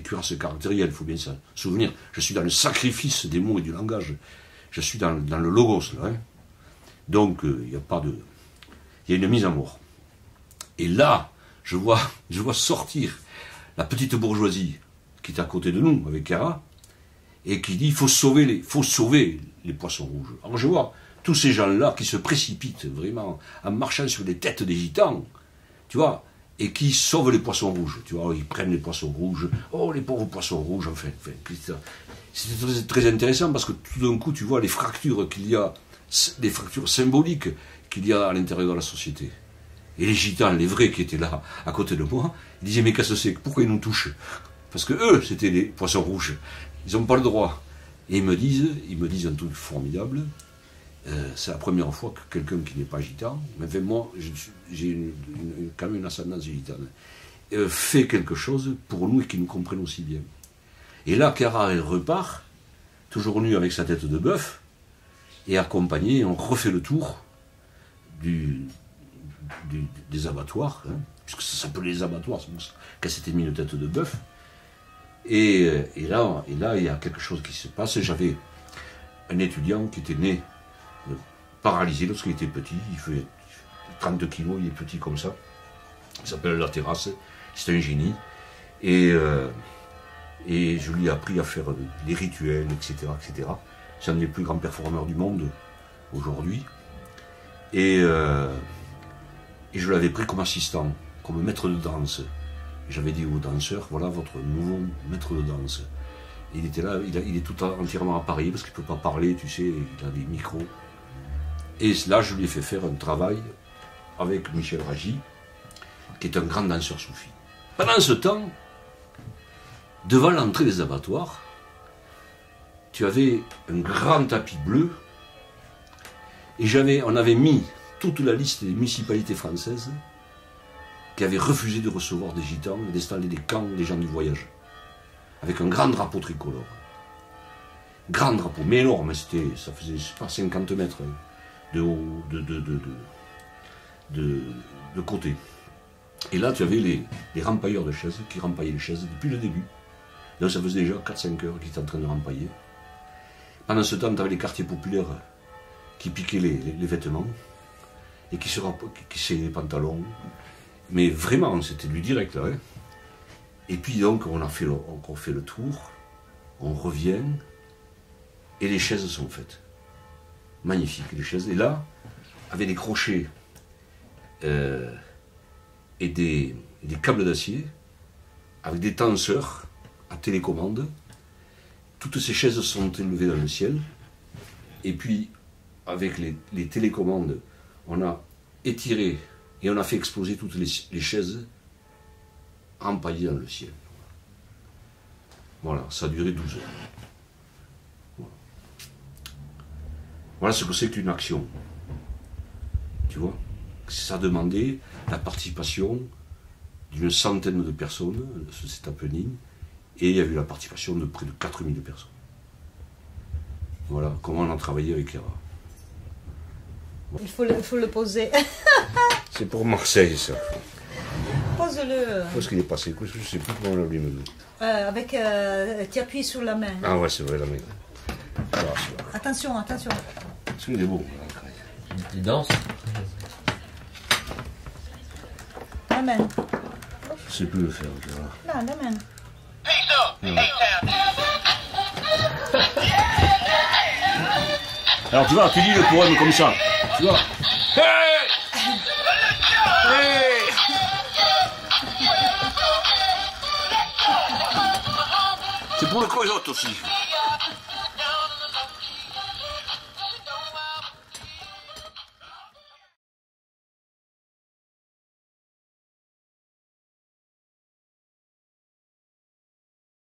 cuirasses caractérielles, il faut bien se souvenir. Je suis dans le sacrifice des mots et du langage. Je suis dans le logos, là. Hein. Donc, il n'y a pas de... Il y a une mise à mort. Et là, je vois sortir la petite bourgeoisie qui est à côté de nous, avec Cara, et qui dit, il faut sauver les poissons rouges. Alors je vois tous ces gens-là qui se précipitent vraiment en marchant sur les têtes des gitans, tu vois, et qui sauvent les poissons rouges, tu vois, ils prennent les poissons rouges, oh les pauvres poissons rouges, enfin c'était très intéressant parce que tout d'un coup tu vois les fractures qu'il y a, les fractures symboliques qu'il y a à l'intérieur de la société. Et les gitans, les vrais qui étaient là à côté de moi, ils disaient mais qu'est-ce que c'est, pourquoi ils nous touchent? Parce que eux, c'était les poissons rouges. Ils n'ont pas le droit. Et ils me disent un truc formidable. C'est la première fois que quelqu'un qui n'est pas gitan, mais enfin, moi, j'ai quand même une ascendance gitane, fait quelque chose pour nous et qui nous comprenne aussi bien. Et là, Cara, elle repart, toujours nue avec sa tête de bœuf, et accompagnée, on refait le tour des abattoirs, hein, puisque ça s'appelait les abattoirs, c'est pour ça qu'elle s'était mis une tête de bœuf. Et là, il y a quelque chose qui se passe. J'avais un étudiant qui était né paralysé lorsqu'il était petit. Il fait 30 kilos, il est petit comme ça. Il s'appelle La Terrasse. C'est un génie. Et je lui ai appris à faire des rituels, etc., etc. C'est un des plus grands performeurs du monde aujourd'hui. Et je l'avais pris comme assistant, comme maître de danse. J'avais dit aux danseurs, voilà votre nouveau maître de danse. Et il était là, il est tout entièrement appareillé parce qu'il ne peut pas parler, tu sais, il a des micros. Et là, je lui ai fait faire un travail avec Michel Ragy, qui est un grand danseur soufi. Pendant ce temps, devant l'entrée des abattoirs, tu avais un grand tapis bleu, et on avait mis toute la liste des municipalités françaises qui avaient refusé de recevoir des gitans et d'installer des camps des gens du voyage. Avec un grand drapeau tricolore. Grand drapeau, mais énorme, ça faisait, je sais pas, 50 mètres de haut, de côté. Et là, tu avais les rempailleurs de chaises qui repaillaient les chaises depuis le début. Donc ça faisait déjà 4-5 heures qu'ils étaient en train de rempailler. Pendant ce temps, tu avais les quartiers populaires qui piquaient les vêtements et qui sciaient les pantalons. Mais vraiment, c'était du direct, là. Hein. Et puis donc, on fait le tour, on revient, et les chaises sont faites. Magnifiques, les chaises. Et là, avec des crochets et des câbles d'acier, avec des tenseurs à télécommande, toutes ces chaises sont élevées dans le ciel. Et puis, avec les télécommandes, on a étiré et on a fait exploser toutes les chaises empaillées dans le ciel. Voilà, ça a duré 12 heures. Voilà ce que c'est qu'une action. Tu vois? Ça demandait la participation d'une centaine de personnes, cet happening, et il y a eu la participation de près de 4000 personnes. Voilà comment on a travaillé avec Cara. Il faut le poser. C'est pour Marseille, ça. Pose-le. Où est-ce qu'il est passé? Je ne sais plus comment on l'a mis. Tu appuies sur la main. Ah ouais, c'est vrai, la main. Attention, attention. Est-ce qu'il est beau? Il danse. La main. Je sais plus le faire, tu vois. Là, la main. Alors tu vois, tu dis le poème comme ça. Tu vois? Hey! Hey! C'est pour le coyote aussi.